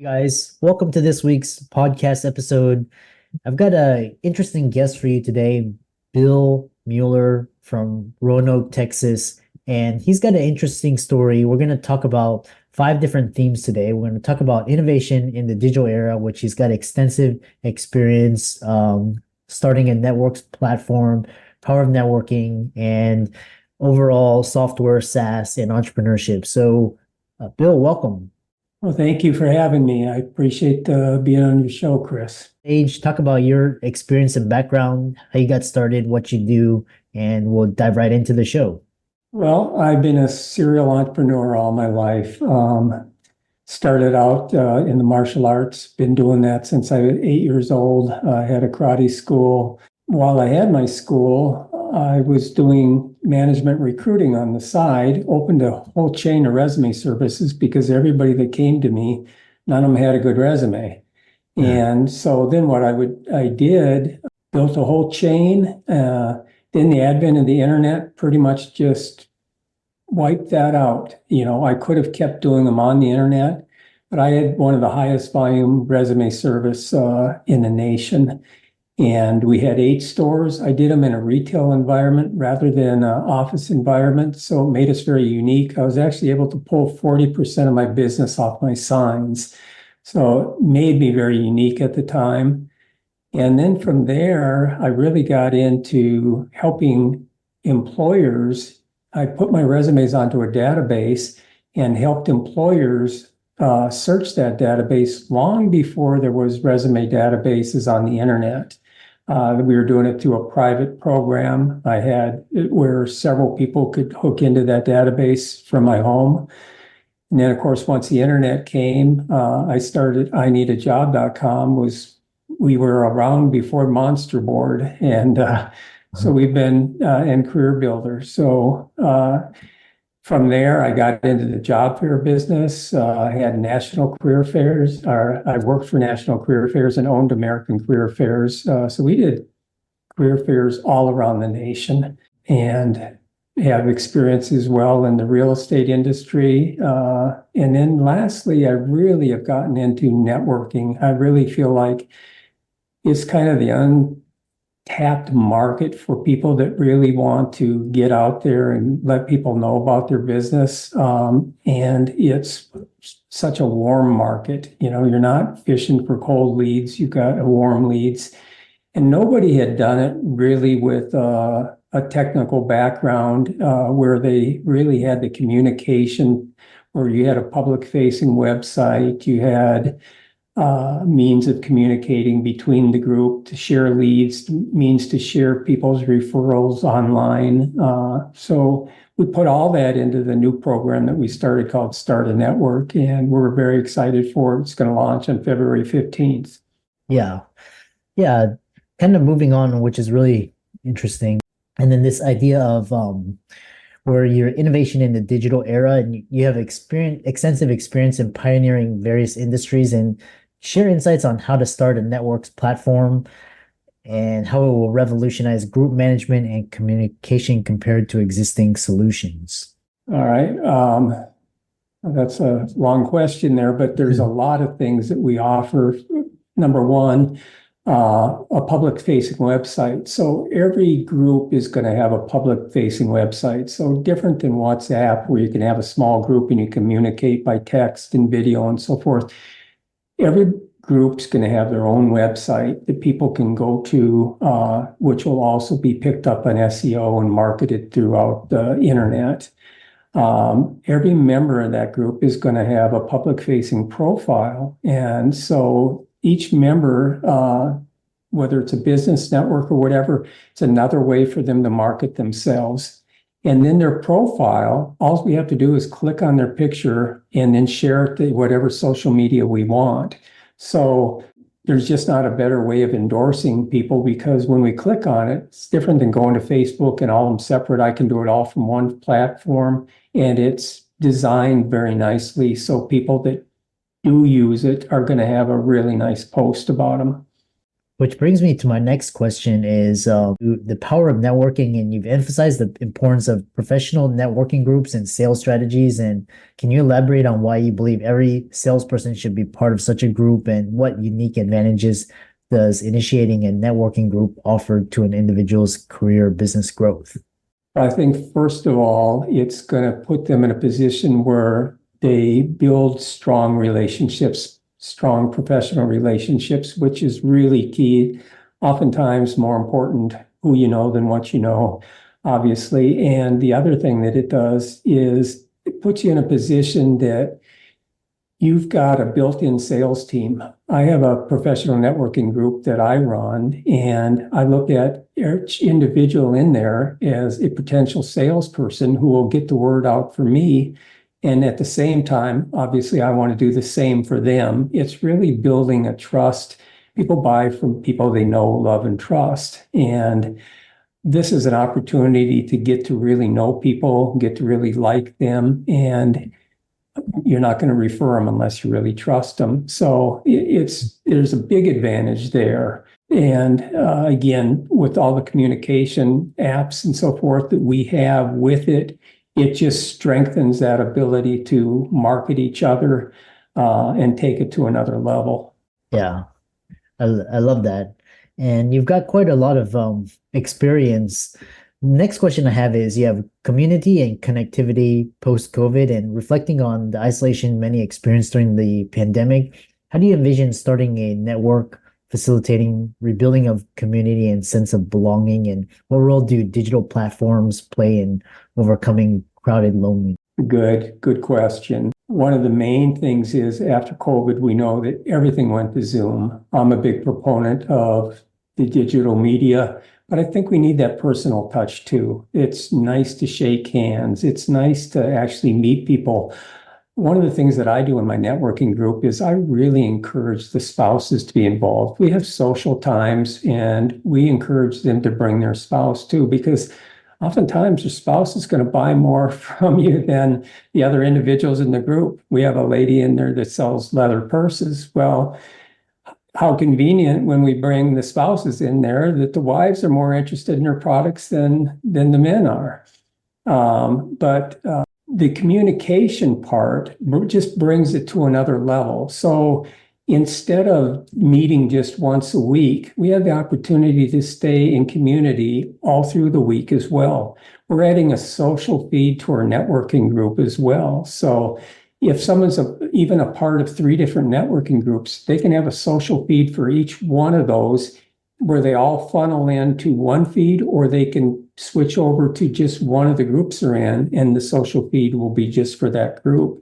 Hey guys, welcome to this week's podcast episode. I've got an interesting guest for you today, Bill Mueller from Roanoke, Texas, and he's got an interesting story. We're going to talk about five different themes today. We're going to talk about innovation in the digital era, which he's got extensive experience starting a networks platform, power of networking, and overall software, SaaS, and entrepreneurship. So, Bill, welcome. Well, thank you for having me. I appreciate being on your show, Chris. Age, talk about your experience and background, how you got started, what you do, and we'll dive right into the show. Well, I've been a serial entrepreneur all my life. Started out in the martial arts, been doing that since I was 8 years old. I had a karate school. While I had my school, I was doing management recruiting on the side, opened a whole chain of resume services because everybody that came to me, none of them had a good resume. And so then I did, built a whole chain. Then the advent of the internet pretty much just wiped that out. I could have kept doing them on the internet, but I had one of the highest volume resume service in the nation. And we had 8 stores. I did them in a retail environment rather than an office environment. So it made us very unique. I was actually able to pull 40% of my business off my signs. So it made me very unique at the time. And then from there, I really got into helping employers. I put my resumes onto a database and helped employers search that database long before there was resume databases on the internet. We were doing it through a private program I had where several people could hook into that database from my home. And then, of course, once the internet came, I started ineedajob.com. We were around before Monster Board. And so we've been in Career Builder. So from there, I got into the job fair business. I had national career fairs, or I worked for national career fairs and owned American career fairs. So we did career fairs all around the nation and have experience as well in the real estate industry. And then lastly, I really have gotten into networking. I really feel like it's kind of the untapped market for people that really want to get out there and let people know about their business. And it's such a warm market. You're not fishing for cold leads. You've got warm leads. And nobody had done it really with a technical background where they really had the communication, where you had a public-facing website, you had means of communicating between the group to share leads, means to share people's referrals online. So we put all that into the new program that we started called Start a Network, and we're very excited for it. It's going to launch on February 15th. Yeah. Yeah. Kind of moving on, which is really interesting. And then this idea of where your innovation in the digital era and you have extensive experience in pioneering various industries and share insights on how to start a networks platform and how it will revolutionize group management and communication compared to existing solutions. All right. That's a long question there, but there's a lot of things that we offer. Number one, a public-facing website. So every group is going to have a public-facing website. So different than WhatsApp, where you can have a small group and you communicate by text and video and so forth. Every group's going to have their own website that people can go to, which will also be picked up on SEO and marketed throughout the internet. Every member of that group is going to have a public-facing profile. And so each member, whether it's a business network or whatever, it's another way for them to market themselves. And then their profile, all we have to do is click on their picture and then share it to whatever social media we want. So there's just not a better way of endorsing people, because when we click on it, it's different than going to Facebook and all of them separate. I can do it all from one platform, and it's designed very nicely so people that do use it are going to have a really nice post about them. Which brings me to my next question is the power of networking, and you've emphasized the importance of professional networking groups and sales strategies. And can you elaborate on why you believe every salesperson should be part of such a group, and what unique advantages does initiating a networking group offer to an individual's career business growth? I think, first of all, it's going to put them in a position where they build strong relationships, strong professional relationships, which is really key. Oftentimes more important who you know than what you know, obviously. And the other thing that it does is it puts you in a position that you've got a built-in sales team. I have a professional networking group that I run, and I look at each individual in there as a potential salesperson who will get the word out for me. And at the same time, obviously, I want to do the same for them. It's really building a trust. People buy from people they know, love, and trust. And this is an opportunity to get to really know people, get to really like them, and you're not going to refer them unless you really trust them. So there's a big advantage there. And again, with all the communication apps and so forth that we have with it, it just strengthens that ability to market each other and take it to another level. Yeah, I love that. And you've got quite a lot of experience. Next question I have is you have community and connectivity post COVID, and reflecting on the isolation many experienced during the pandemic. How do you envision starting a network, facilitating rebuilding of community and sense of belonging? And what role do digital platforms play in overcoming crowded loneliness? Good question. One of the main things is after COVID, we know that everything went to Zoom. I'm a big proponent of the digital media, but I think we need that personal touch too. It's nice to shake hands. It's nice to actually meet people. One of the things that I do in my networking group is I really encourage the spouses to be involved. We have social times and we encourage them to bring their spouse too, because oftentimes your spouse is going to buy more from you than the other individuals in the group. We have a lady in there that sells leather purses. Well, how convenient when we bring the spouses in there that the wives are more interested in their products than the men are. But the communication part just brings it to another level. So instead of meeting just once a week, we have the opportunity to stay in community all through the week as well. We're adding a social feed to our networking group as well. So if someone's even a part of 3 different networking groups, they can have a social feed for each one of those where they all funnel into one feed, or they can switch over to just one of the groups they're in, and the social feed will be just for that group.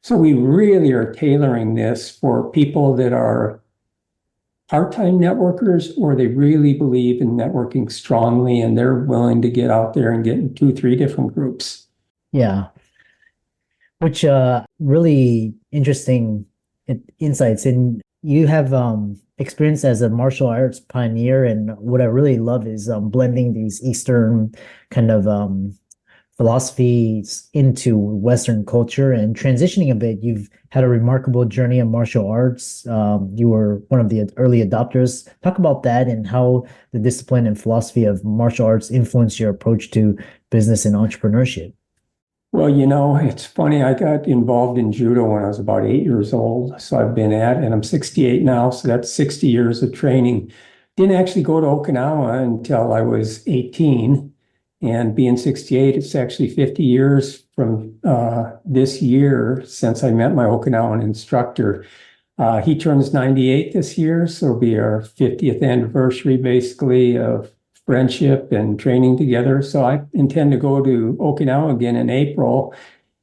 So we really are tailoring this for people that are part-time networkers, or they really believe in networking strongly and they're willing to get out there and get in 2, 3 different groups. Yeah, which really interesting insights. And you have experience as a martial arts pioneer, and what I really love is blending these Eastern kind of philosophies into Western culture and transitioning a bit. You've had a remarkable journey in martial arts. You were one of the early adopters. Talk about that and how the discipline and philosophy of martial arts influenced your approach to business and entrepreneurship. Well, it's funny. I got involved in judo when I was about 8 years old. So and I'm 68 now. So that's 60 years of training. Didn't actually go to Okinawa until I was 18. And being 68, it's actually 50 years from this year since I met my Okinawan instructor. He turns 98 this year. So it'll be our 50th anniversary, basically, of friendship and training together. So I intend to go to Okinawa again in April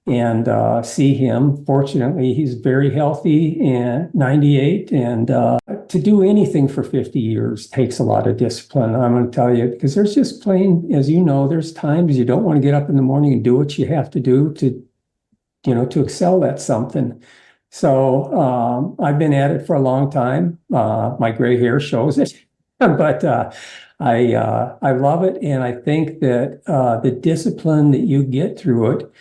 and see him. Fortunately, he's very healthy and 98. And to do anything for 50 years takes a lot of discipline, I'm going to tell you, because there's just plain, as you know, there's times you don't want to get up in the morning and do what you have to do to excel at something. So I've been at it for a long time. My gray hair shows it, but I love it, and I think that the discipline that you get through it.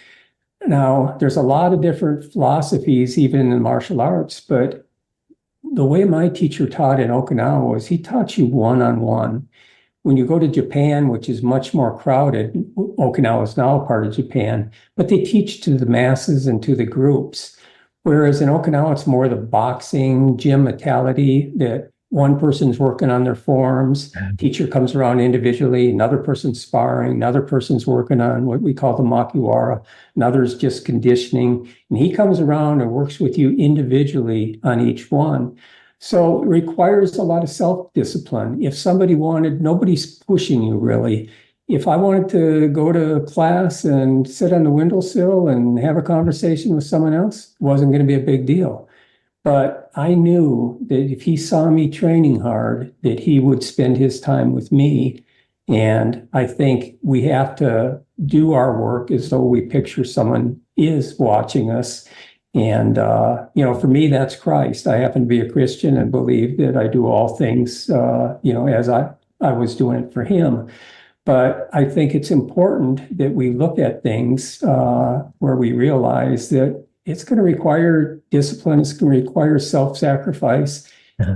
Now, there's a lot of different philosophies, even in martial arts, but the way my teacher taught in Okinawa was he taught you one-on-one. When you go to Japan, which is much more crowded, Okinawa is now a part of Japan, but they teach to the masses and to the groups. Whereas in Okinawa, it's more the boxing gym mentality that one person's working on their forms, teacher comes around individually, another person's sparring, another person's working on what we call the makiwara, another's just conditioning, and he comes around and works with you individually on each one. So it requires a lot of self-discipline. If somebody wanted, nobody's pushing you really. If I wanted to go to class and sit on the windowsill and have a conversation with someone else, it wasn't going to be a big deal. But I knew that if he saw me training hard, that he would spend his time with me. And I think we have to do our work as though we picture someone is watching us. And, for me, that's Christ. I happen to be a Christian and believe that I do all things, as I was doing it for him. But I think it's important that we look at things where we realize that it's going to require discipline, it's going to require self-sacrifice.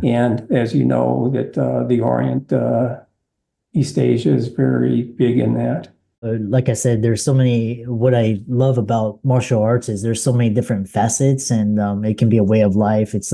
And as you know, that the Orient, East Asia is very big in that. Like I said, there's so many. What I love about martial arts is there's so many different facets, and it can be a way of life. It's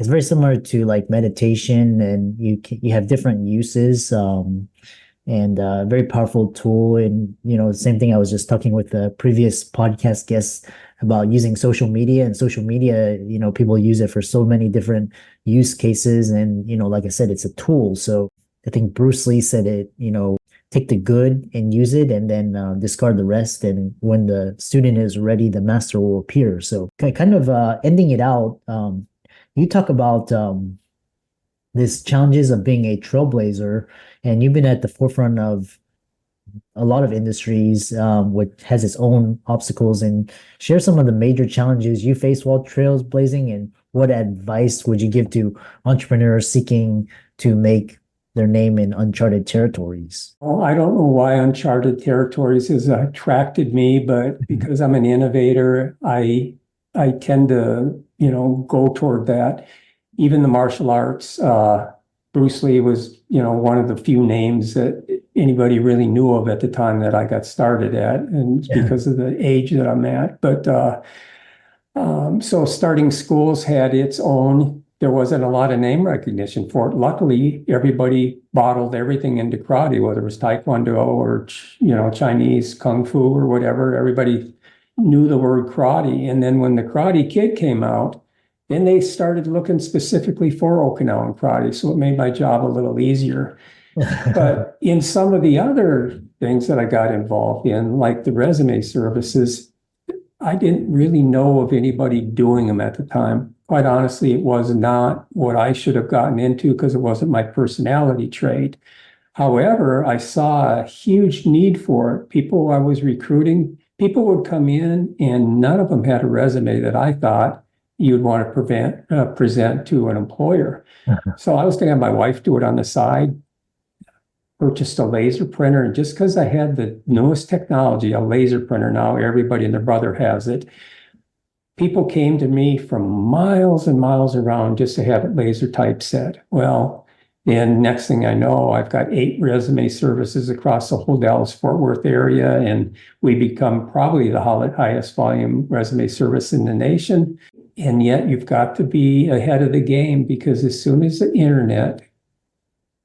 very similar to like meditation, and you have different uses, and a very powerful tool. And same thing. I was just talking with the previous podcast guest about using social media, and social media, people use it for so many different use cases, and like I said, it's a tool. So I think Bruce Lee said it. Take the good and use it, and then discard the rest. And when the student is ready, the master will appear. So kind of ending it out, you talk about these challenges of being a trailblazer, and you've been at the forefront of a lot of industries, which has its own obstacles. And share some of the major challenges you face while trailblazing, and what advice would you give to entrepreneurs seeking to make their name in uncharted territories? Well, I don't know why uncharted territories has attracted me, but because I'm an innovator, I tend to, go toward that. Even the martial arts, Bruce Lee was, one of the few names that anybody really knew of at the time that I got started at, and it's because of the age that I'm at. But so starting schools had its own. There wasn't a lot of name recognition for it. Luckily, everybody bottled everything into karate, whether it was taekwondo or Chinese kung fu or whatever. Everybody knew the word karate. And then when the Karate Kid came out, then they started looking specifically for Okinawan karate. So it made my job a little easier. But in some of the other things that I got involved in, like the resume services, I didn't really know of anybody doing them at the time. Quite honestly, it was not what I should have gotten into because it wasn't my personality trait. However, I saw a huge need for it. People I was recruiting, people would come in and none of them had a resume that I thought you'd want to present to an employer. So I was going to have my wife do it on the side, purchased a laser printer. And just because I had the newest technology, a laser printer, now everybody and their brother has it. People came to me from miles and miles around just to have it laser typeset. Well, then next thing I know, I've got 8 resume services across the whole Dallas-Fort Worth area, and we become probably the highest volume resume service in the nation. And yet you've got to be ahead of the game, because as soon as the internet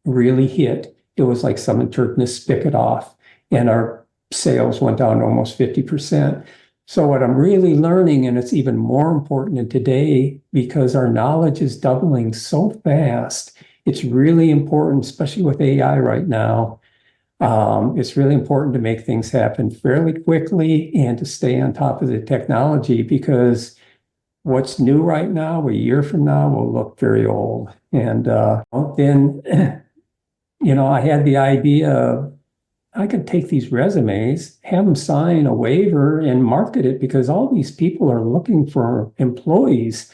really hit, it was like someone turned the spigot off, and our sales went down almost 50%. So what I'm really learning, and it's even more important in today because our knowledge is doubling so fast, it's really important, especially with AI right now. It's really important to make things happen fairly quickly and to stay on top of the technology, because what's new right now, a year from now, will look very old. And then, I had the idea of, I could take these resumes, have them sign a waiver and market it, because all these people are looking for employees,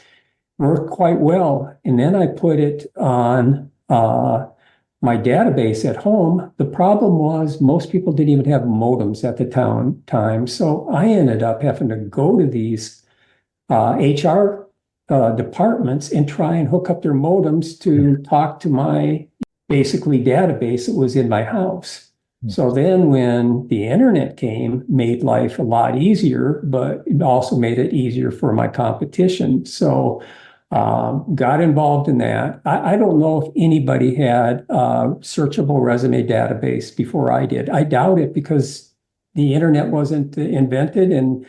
work quite well. And then I put it on my database at home. The problem was most people didn't even have modems at the time. So I ended up having to go to these HR departments and try and hook up their modems to talk to my basically database that was in my house. So then when the internet came, made life a lot easier, but it also made it easier for my competition. So got involved in that. I don't know if anybody had a searchable resume database before I did. I doubt it because the internet wasn't invented, and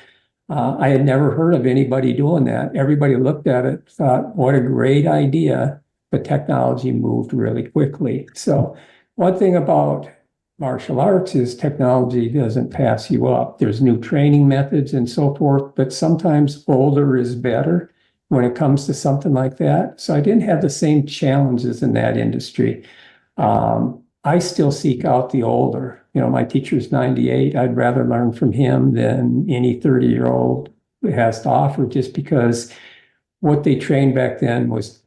I had never heard of anybody doing that. Everybody looked at it, thought, what a great idea, but technology moved really quickly. So one thing about martial arts is technology doesn't pass you up. There's new training methods and so forth, but sometimes older is better when it comes to something like that. So I didn't have the same challenges in that industry. I still seek out the older. You know, my teacher's 98. I'd rather learn from him than any 30-year-old has to offer, just because what they trained back then was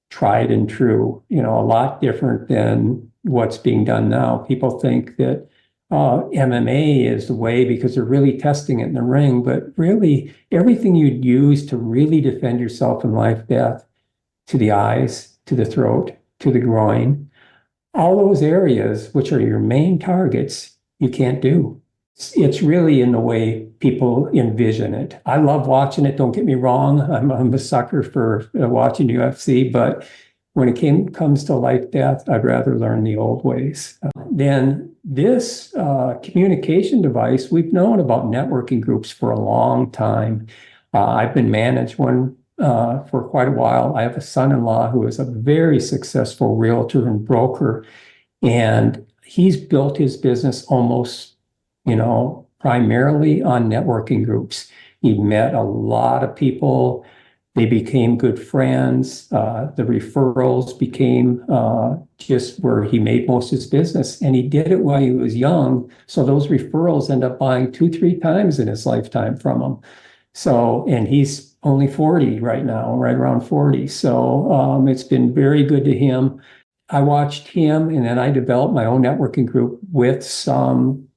tried and true, you know, a lot different than what's being done now. People think that MMA is the way because they're really testing it in the ring, but really everything you'd use to really defend yourself in life, death, to the eyes, to the throat, to the groin, all those areas, which are your main targets, you can't do. It's really in the way people envision it. I love watching it. Don't get me wrong. I'm a sucker for watching UFC, but when it comes to life, death, I'd rather learn the old ways. Then this communication device, we've known about networking groups for a long time. I've been managed one for quite a while. I have a son-in-law who is a very successful realtor and broker, and he's built his business almost, you know, primarily on networking groups. He met a lot of people. They became good friends. The referrals became just where he made most of his business, and he did it while he was young. So those referrals end up buying 2-3 times in his lifetime from him. So, and he's only 40 right now, right around 40. So it's been very good to him. I watched him, and then I developed my own networking group with some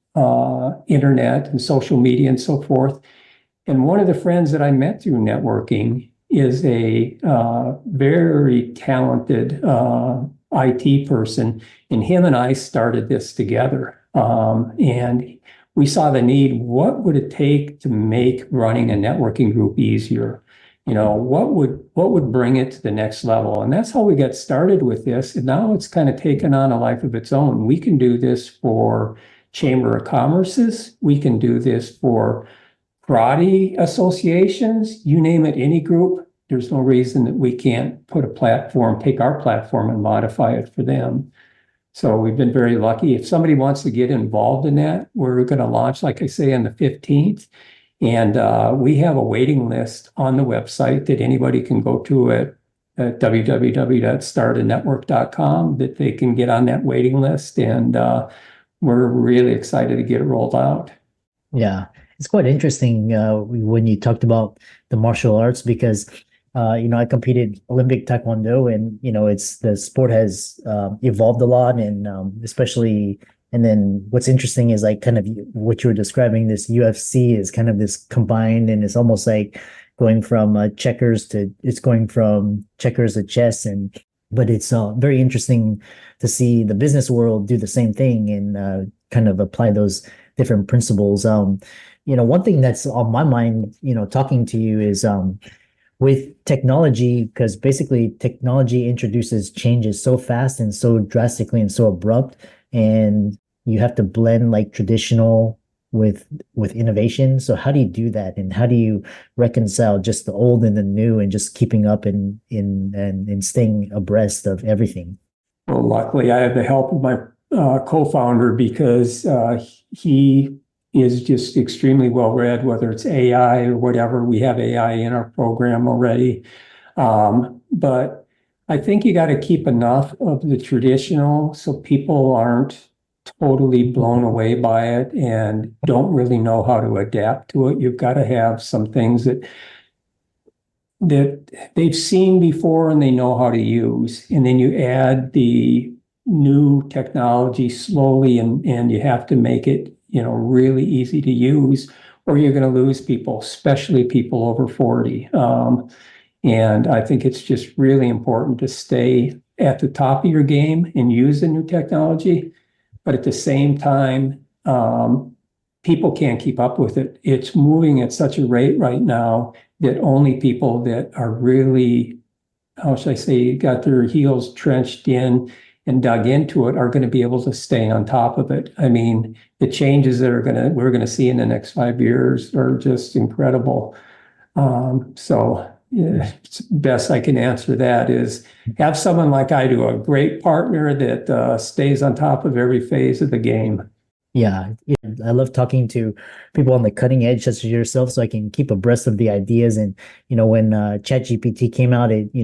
internet and social media and so forth. And one of the friends that I met through networking is a very talented IT person, and him and I started this together. And we saw the need. What would it take to make running a networking group easier? You know, what would bring it to the next level? And that's how we got started with this. And now it's kind of taken on a life of its own. We can do this for Chamber of Commerce's. We can do this for karate associations, you name it, any group. There's no reason that we can't put a platform, take our platform and modify it for them. So we've been very lucky. If somebody wants to get involved in that, we're going to launch, like I say, on the 15th. And we have a waiting list on the website that anybody can go to at www.startanetwork.com, that they can get on that waiting list. And we're really excited to get it rolled out. Yeah, it's quite interesting when you talked about the martial arts because I competed Olympic Taekwondo, and it's the sport has evolved a lot, and especially. And then what's interesting is like kind of what you were describing. This UFC is kind of this combined, and it's almost like going from checkers to chess, but it's very interesting to see the business world do the same thing and kind of apply those different principles. One thing that's on my mind, talking to you is with technology, because basically technology introduces changes so fast and so drastically and so abrupt, and you have to blend like traditional with innovation. So how do you do that, and how do you reconcile just the old and the new, and just keeping up and staying abreast of everything? Well, luckily, I have the help of my co-founder, because he is just extremely well read, whether it's AI or whatever. We have AI in our program already. But I think you got to keep enough of the traditional so people aren't totally blown away by it and don't really know how to adapt to it. You've got to have some things that they've seen before and they know how to use. And then you add the new technology slowly, and you have to make it, really easy to use, or you're going to lose people, especially people over 40. And I think it's just really important to stay at the top of your game and use the new technology. But at the same time, people can't keep up with it. It's moving at such a rate right now that only people that are really, how should I say, got their heels trenched in and dug into it are going to be able to stay on top of it. I mean, the changes that we're going to see in the next 5 years are just incredible. So yeah, it's best I can answer that is have someone like I do, a great partner that stays on top of every phase of the game. Yeah, I love talking to people on the cutting edge, such as yourself, so I can keep abreast of the ideas. And when ChatGPT came out, it's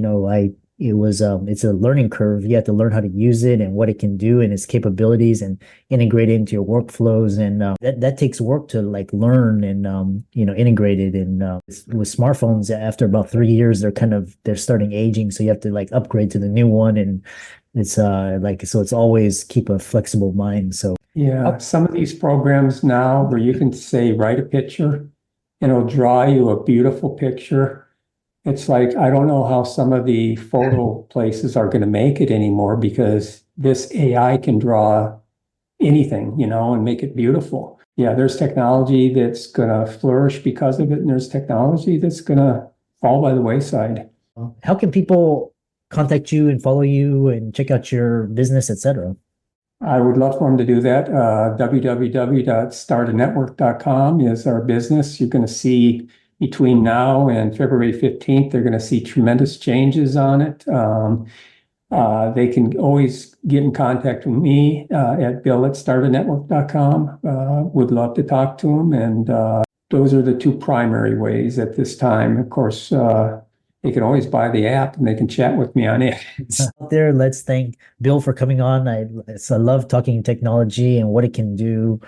a learning curve. You have to learn how to use it and what it can do and its capabilities and integrate it into your workflows. And that takes work to like learn and integrate it. And with smartphones, after about 3 years, they're starting aging, so you have to like upgrade to the new one. And it's so it's always keep a flexible mind. So. Yeah, some of these programs now where you can say, write a picture and it'll draw you a beautiful picture. It's like, I don't know how some of the photo places are going to make it anymore because this AI can draw anything, and make it beautiful. Yeah, there's technology that's going to flourish because of it, and there's technology that's going to fall by the wayside. How can people contact you and follow you and check out your business, etc.? I would love for them to do that. www.startanetwork.com is our business. You're going to see between now and February 15th, they're going to see tremendous changes on it. They can always get in contact with me at bill@startanetwork.com. Would love to talk to them. And those are the two primary ways at this time. Of course, they can always buy the app and they can chat with me on it. Out there, let's thank Bill for coming on. I love talking technology and what it can do.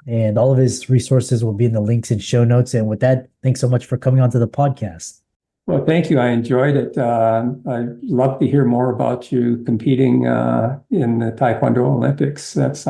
And all of his resources will be in the links and show notes. And with that, thanks so much for coming on to the podcast. Well, thank you. I enjoyed it. I'd love to hear more about you competing in the Taekwondo Olympics. That's